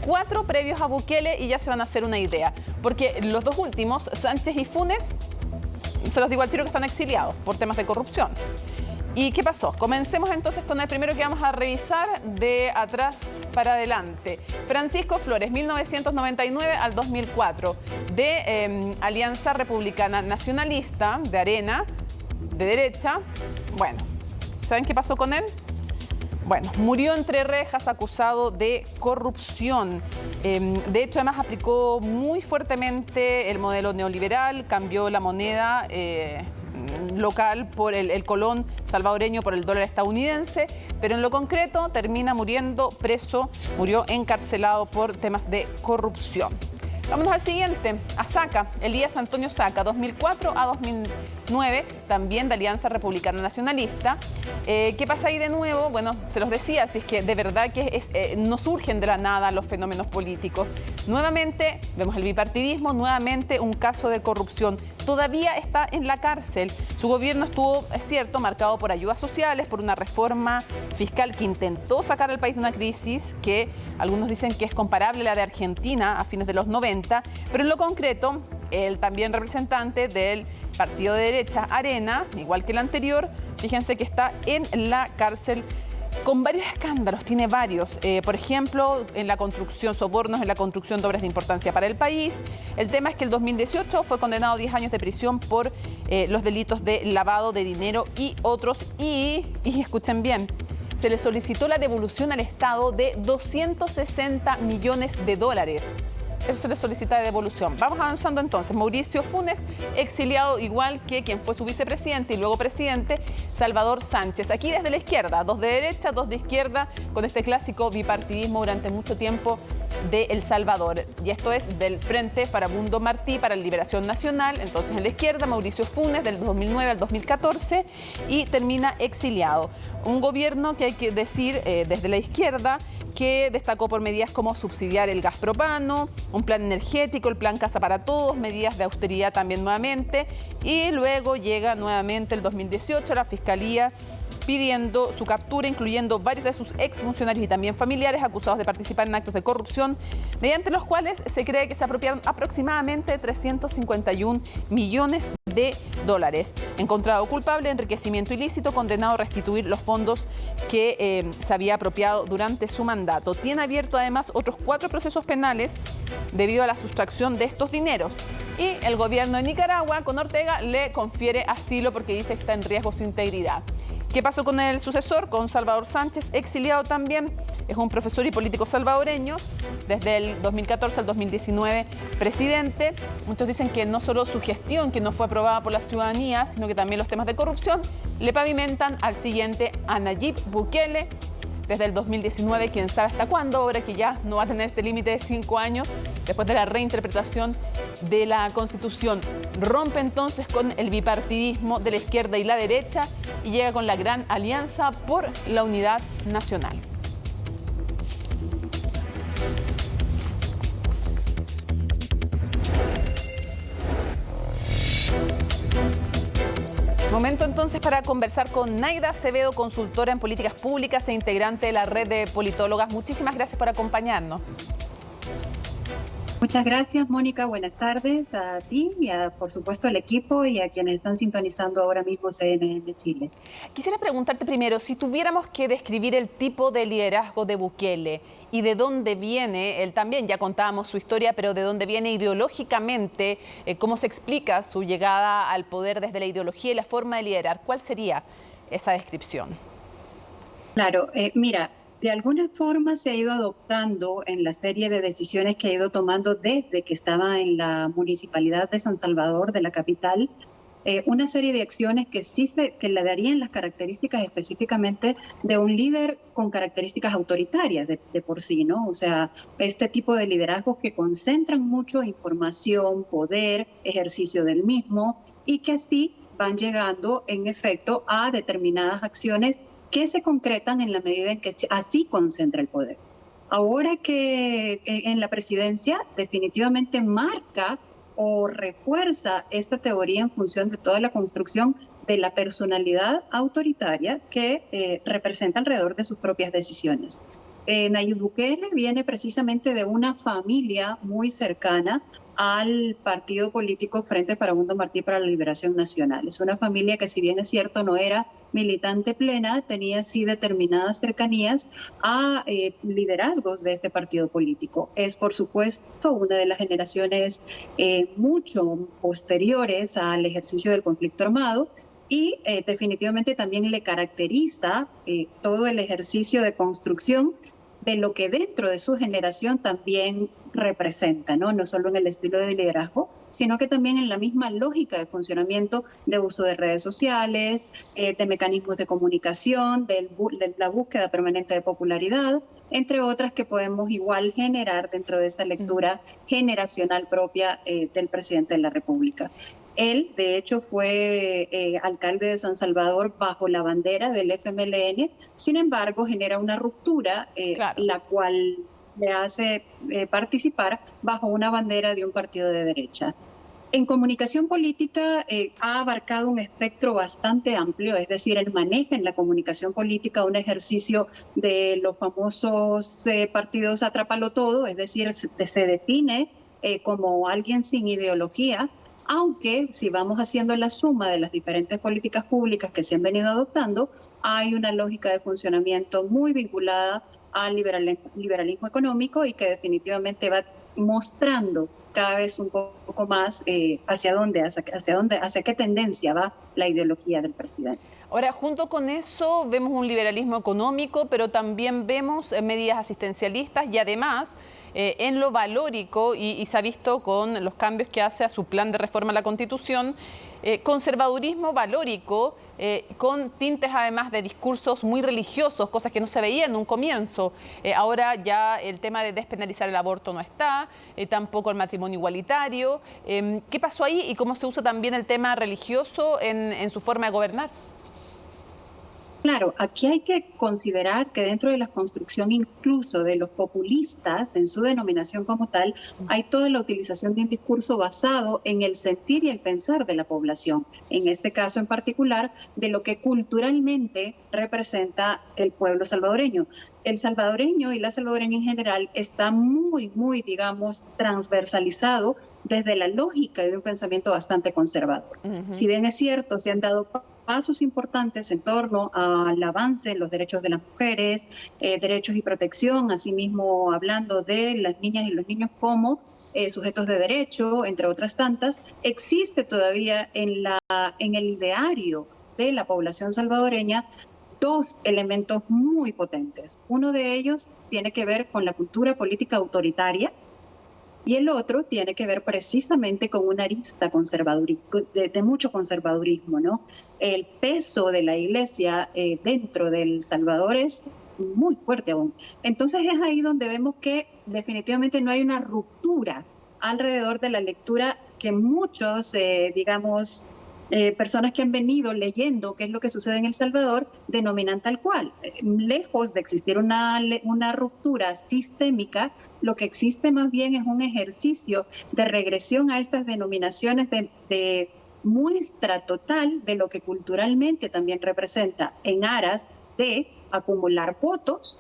S1: 4 previos a Bukele y ya se van a hacer una idea. Porque los 2 últimos, Sánchez y Funes, se los digo al tiro que están exiliados por temas de corrupción. ¿Y qué pasó? Comencemos entonces con el primero que vamos a revisar de atrás para adelante. Francisco Flores, 1999 al 2004, de Alianza Republicana Nacionalista, de Arena, de derecha. Bueno, ¿saben qué pasó con él? Bueno, murió entre rejas acusado de corrupción. De hecho, además aplicó muy fuertemente el modelo neoliberal, cambió la moneda local por el colón salvadoreño por el dólar estadounidense, pero en lo concreto termina muriendo preso, murió encarcelado por temas de corrupción. Vámonos al siguiente, a Saca, Elías Antonio Saca, 2004 a 2009, también de Alianza Republicana Nacionalista. ¿Qué pasa ahí de nuevo? Bueno, se los decía, si es que de verdad que no surgen de la nada los fenómenos políticos. Nuevamente vemos el bipartidismo, nuevamente un caso de corrupción. Todavía está en la cárcel. Su gobierno estuvo, es cierto, marcado por ayudas sociales, por una reforma fiscal que intentó sacar al país de una crisis que algunos dicen que es comparable a la de Argentina a fines de los 90, pero en lo concreto, el también representante del partido de derecha Arena, igual que el anterior, fíjense que está en la cárcel con varios escándalos, tiene varios. Por ejemplo, en la construcción, sobornos en la construcción de obras de importancia para el país. El tema es que el 2018 fue condenado a 10 años de prisión por los delitos de lavado de dinero y otros. Y escuchen bien, se le solicitó la devolución al Estado de 260 millones de dólares. Eso se le solicita de devolución. Vamos avanzando entonces. Mauricio Funes, exiliado igual que quien fue su vicepresidente y luego presidente, Salvador Sánchez. Aquí desde la izquierda, 2 de derecha, 2 de izquierda, con este clásico bipartidismo durante mucho tiempo de El Salvador. Y esto es del Frente Farabundo Martí para la Liberación Nacional. Entonces en la izquierda, Mauricio Funes, del 2009 al 2014, y termina exiliado. Un gobierno que hay que decir desde la izquierda que destacó por medidas como subsidiar el gas propano, un plan energético, el plan Casa para Todos, medidas de austeridad también nuevamente, y luego llega nuevamente el 2018 la Fiscalía pidiendo su captura, incluyendo varios de sus exfuncionarios y también familiares acusados de participar en actos de corrupción, mediante los cuales se cree que se apropiaron aproximadamente 351 millones de dólares. Encontrado culpable de enriquecimiento ilícito, condenado a restituir los fondos que se había apropiado durante su mandato. Tiene abierto además otros 4 procesos penales debido a la sustracción de estos dineros. Y el gobierno de Nicaragua, con Ortega, le confiere asilo porque dice que está en riesgo su integridad. ¿Qué pasó con el sucesor? Con Salvador Sánchez, exiliado también. Es un profesor y político salvadoreño, desde el 2014 al 2019 presidente. Muchos dicen que no solo su gestión, que no fue aprobada por la ciudadanía, sino que también los temas de corrupción le pavimentan al siguiente, a Nayib Bukele, desde el 2019, quién sabe hasta cuándo, ahora que ya no va a tener este límite de 5 años, después de la reinterpretación de la Constitución. Rompe entonces con el bipartidismo de la izquierda y la derecha y llega con la gran alianza por la unidad nacional. Momento entonces para conversar con Naida Acevedo, consultora en políticas públicas e integrante de la red de politólogas. Muchísimas gracias por acompañarnos.
S10: Muchas gracias, Mónica. Buenas tardes a ti y por supuesto al equipo y a quienes están sintonizando ahora mismo CNN Chile.
S1: Quisiera preguntarte primero, si tuviéramos que describir el tipo de liderazgo de Bukele y de dónde viene, él también, ya contábamos su historia, pero de dónde viene ideológicamente, cómo se explica su llegada al poder desde la ideología y la forma de liderar, ¿cuál sería esa descripción?
S10: Claro, mira, de alguna forma se ha ido adoptando en la serie de decisiones que ha ido tomando desde que estaba en la municipalidad de San Salvador, de la capital, una serie de acciones que le darían las características específicamente de un líder con características autoritarias de por sí, ¿no? O sea, este tipo de liderazgos que concentran mucho información, poder, ejercicio del mismo y que así van llegando en efecto a determinadas acciones que se concretan en la medida en que así concentra el poder. Ahora que en la presidencia definitivamente marca o refuerza esta teoría en función de toda la construcción de la personalidad autoritaria que representa alrededor de sus propias decisiones. Nayib Bukele viene precisamente de una familia muy cercana al partido político Frente Farabundo Martí para la Liberación Nacional. Es una familia que, si bien es cierto, no era militante plena, tenía sí determinadas cercanías a liderazgos de este partido político. Es, por supuesto, una de las generaciones mucho posteriores al ejercicio del conflicto armado y definitivamente también le caracteriza todo el ejercicio de construcción de lo que dentro de su generación también representa, ¿no? No solo en el estilo de liderazgo, sino que también en la misma lógica de funcionamiento de uso de redes sociales, de mecanismos de comunicación, de la búsqueda permanente de popularidad, entre otras que podemos igual generar dentro de esta lectura generacional propia del presidente de la República. Él, de hecho, fue alcalde de San Salvador bajo la bandera del FMLN, sin embargo, genera una ruptura, la cual le hace participar bajo una bandera de un partido de derecha. En comunicación política ha abarcado un espectro bastante amplio, es decir, él maneja en la comunicación política un ejercicio de los famosos partidos atrápalo todo, es decir, se define como alguien sin ideología, aunque si vamos haciendo la suma de las diferentes políticas públicas que se han venido adoptando, hay una lógica de funcionamiento muy vinculada al liberalismo económico y que definitivamente va mostrando cada vez un poco más hacia qué tendencia va la ideología del presidente.
S1: Ahora, junto con eso, vemos un liberalismo económico, pero también vemos medidas asistencialistas y además en lo valórico, y se ha visto con los cambios que hace a su plan de reforma a la Constitución, conservadurismo valórico, con tintes además de discursos muy religiosos, cosas que no se veían en un comienzo. Ahora ya el tema de despenalizar el aborto no está, tampoco el matrimonio igualitario. ¿Qué pasó ahí y cómo se usa también el tema religioso en su forma de gobernar?
S10: Claro, aquí hay que considerar que dentro de la construcción incluso de los populistas, en su denominación como tal, hay toda la utilización de un discurso basado en el sentir y el pensar de la población. En este caso en particular, de lo que culturalmente representa el pueblo salvadoreño. El salvadoreño y la salvadoreña en general está muy, digamos, transversalizado desde la lógica de un pensamiento bastante conservador. Si bien es cierto, se han dado pasos importantes en torno al avance en los derechos de las mujeres, derechos y protección, asimismo hablando de las niñas y los niños como sujetos de derecho, entre otras tantas, existe todavía en el ideario de la población salvadoreña dos elementos muy potentes. Uno de ellos tiene que ver con la cultura política autoritaria, y el otro tiene que ver precisamente con una arista de mucho conservadurismo, ¿no? El peso de la iglesia dentro del Salvador es muy fuerte aún. Entonces es ahí donde vemos que definitivamente no hay una ruptura alrededor de la lectura que muchos, personas que han venido leyendo qué es lo que sucede en El Salvador denominan tal cual. Lejos de existir una ruptura sistémica, lo que existe más bien es un ejercicio de regresión a estas denominaciones de muestra total de lo que culturalmente también representa en aras de acumular votos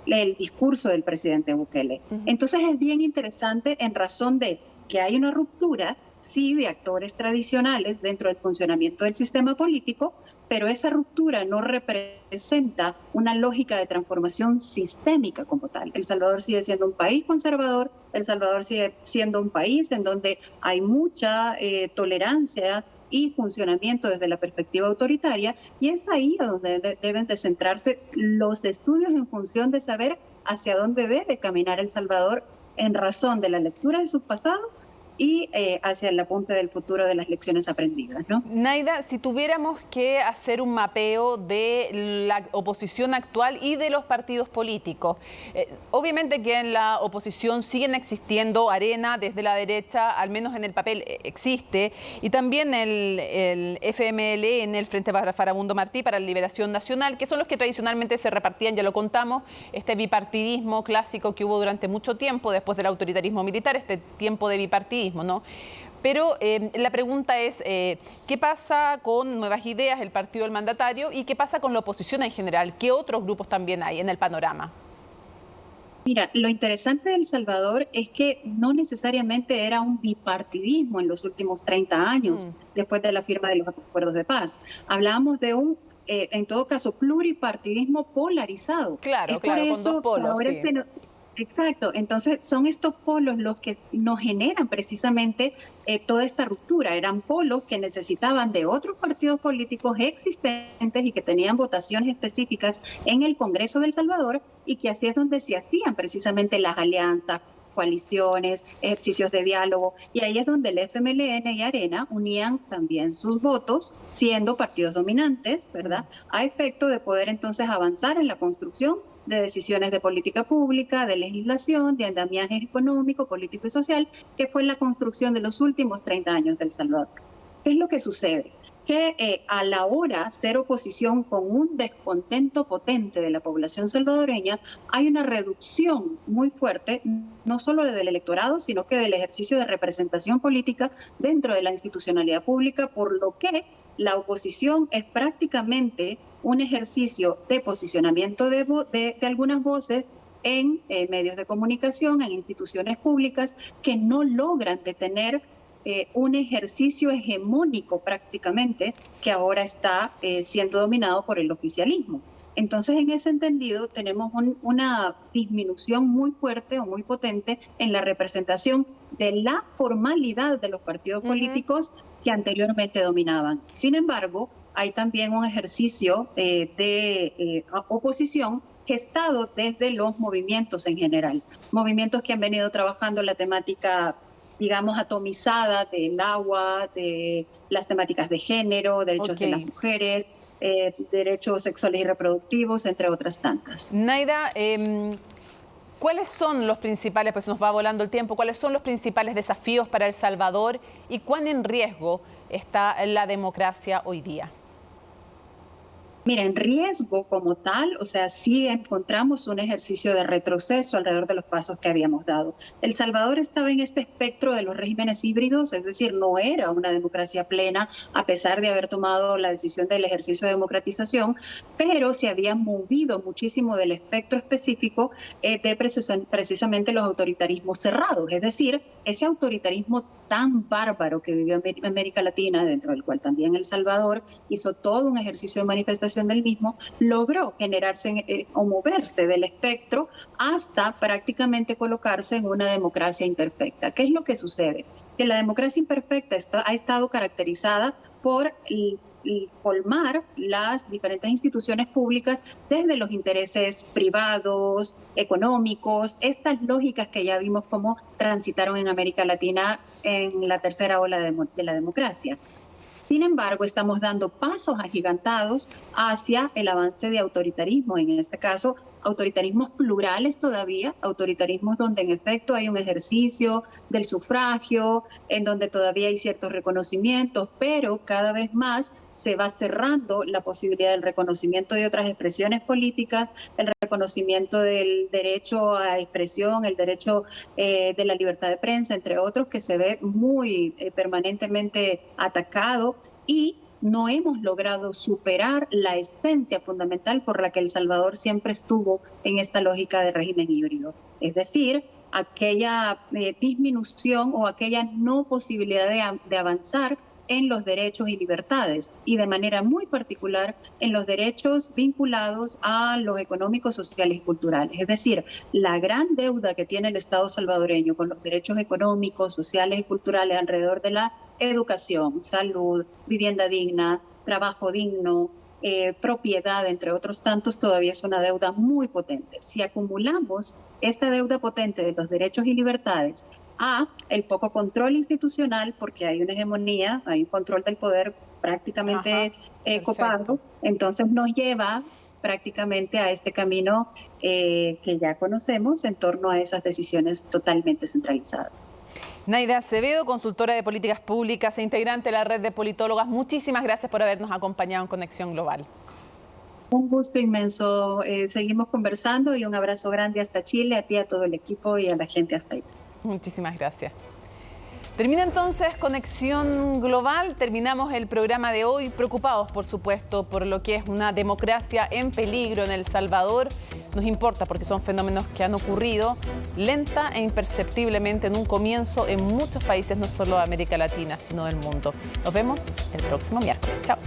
S10: el discurso del presidente Bukele. Entonces es bien interesante en razón de que hay una ruptura, sí, de actores tradicionales dentro del funcionamiento del sistema político, pero esa ruptura no representa una lógica de transformación sistémica como tal. El Salvador sigue siendo un país conservador, El Salvador sigue siendo un país en donde hay mucha tolerancia y funcionamiento desde la perspectiva autoritaria, y es ahí a donde deben de centrarse los estudios en función de saber hacia dónde debe caminar El Salvador en razón de la lectura de su pasado y hacia el apunte del futuro de las lecciones aprendidas, ¿no?
S1: Naida, si tuviéramos que hacer un mapeo de la oposición actual y de los partidos políticos, obviamente que en la oposición siguen existiendo arena desde la derecha, al menos en el papel existe, y también el FMLN, el Frente Farabundo Martí para la Liberación Nacional, que son los que tradicionalmente se repartían, ya lo contamos, este bipartidismo clásico que hubo durante mucho tiempo después del autoritarismo militar, este tiempo de bipartidismo, ¿no? Pero la pregunta es, ¿qué pasa con Nuevas Ideas, el partido del mandatario, y qué pasa con la oposición en general? ¿Qué otros grupos también hay en el panorama?
S10: Mira, lo interesante de El Salvador es que no necesariamente era un bipartidismo en los últimos 30 años, después de la firma de los acuerdos de paz. Hablábamos de un, en todo caso, pluripartidismo polarizado.
S1: Claro, con dos polos, sí.
S10: Exacto, entonces son estos polos los que nos generan precisamente toda esta ruptura. Eran polos que necesitaban de otros partidos políticos existentes y que tenían votaciones específicas en el Congreso de El Salvador, y que así es donde se hacían precisamente las alianzas coaliciones, ejercicios de diálogo, y ahí es donde el FMLN y Arena unían también sus votos, siendo partidos dominantes, ¿verdad?, a efecto de poder entonces avanzar en la construcción de decisiones de política pública, de legislación, de andamiaje económico, político y social, que fue la construcción de los últimos 30 años de El Salvador. ¿Qué es lo que sucede? Que a la hora ser oposición con un descontento potente de la población salvadoreña, hay una reducción muy fuerte, no solo del electorado, sino que del ejercicio de representación política dentro de la institucionalidad pública, por lo que la oposición es prácticamente un ejercicio de posicionamiento de algunas voces en medios de comunicación, en instituciones públicas, que no logran detener un ejercicio hegemónico prácticamente que ahora está siendo dominado por el oficialismo. Entonces, en ese entendido, tenemos una disminución muy fuerte o muy potente en la representación de la formalidad de los partidos políticos que anteriormente dominaban. Sin embargo, hay también un ejercicio de oposición gestado desde los movimientos en general. Movimientos que han venido trabajando la temática, digamos, atomizada del agua, de las temáticas de género, derechos de las mujeres, derechos sexuales y reproductivos, entre otras tantas.
S1: Naida, ¿cuáles son los principales, pues nos va volando el tiempo, cuáles son los principales desafíos para El Salvador y cuán en riesgo está la democracia hoy día?
S10: Mira, en riesgo como tal, o sea, sí encontramos un ejercicio de retroceso alrededor de los pasos que habíamos dado. El Salvador estaba en este espectro de los regímenes híbridos, es decir, no era una democracia plena, a pesar de haber tomado la decisión del ejercicio de democratización, pero se había movido muchísimo del espectro específico de precisamente los autoritarismos cerrados, es decir, ese autoritarismo tan bárbaro que vivió en América Latina, dentro del cual también El Salvador hizo todo un ejercicio de manifestación del mismo, logró generarse o moverse del espectro hasta prácticamente colocarse en una democracia imperfecta. ¿Qué es lo que sucede? Que la democracia imperfecta ha estado caracterizada por colmar las diferentes instituciones públicas desde los intereses privados, económicos, estas lógicas que ya vimos cómo transitaron en América Latina en la tercera ola de la democracia. Sin embargo, estamos dando pasos agigantados hacia el avance de autoritarismo, en este caso autoritarismos plurales todavía, autoritarismos donde en efecto hay un ejercicio del sufragio, en donde todavía hay ciertos reconocimientos, pero cada vez más se va cerrando la posibilidad del reconocimiento de otras expresiones políticas, el reconocimiento del derecho a expresión, el derecho de la libertad de prensa, entre otros, que se ve muy permanentemente atacado, y no hemos logrado superar la esencia fundamental por la que El Salvador siempre estuvo en esta lógica de régimen híbrido. Es decir, aquella disminución o aquella no posibilidad de avanzar en los derechos y libertades, y de manera muy particular en los derechos vinculados a los económicos, sociales y culturales. Es decir, la gran deuda que tiene el Estado salvadoreño con los derechos económicos, sociales y culturales alrededor de la educación, salud, vivienda digna, trabajo digno, propiedad, entre otros tantos, todavía es una deuda muy potente. Si acumulamos esta deuda potente de los derechos y libertades a el poco control institucional, porque hay una hegemonía, hay un control del poder prácticamente copado, entonces nos lleva prácticamente a este camino que ya conocemos en torno a esas decisiones totalmente centralizadas.
S1: Naida Acevedo, consultora de políticas públicas e integrante de la red de politólogas, muchísimas gracias por habernos acompañado en Conexión Global.
S10: Un gusto inmenso, seguimos conversando y un abrazo grande hasta Chile, a ti, a todo el equipo y a la gente hasta ahí.
S1: Muchísimas gracias. Termina entonces Conexión Global. Terminamos el programa de hoy preocupados, por supuesto, por lo que es una democracia en peligro en El Salvador. Nos importa porque son fenómenos que han ocurrido lenta e imperceptiblemente en un comienzo en muchos países, no solo de América Latina, sino del mundo. Nos vemos el próximo miércoles. Chao.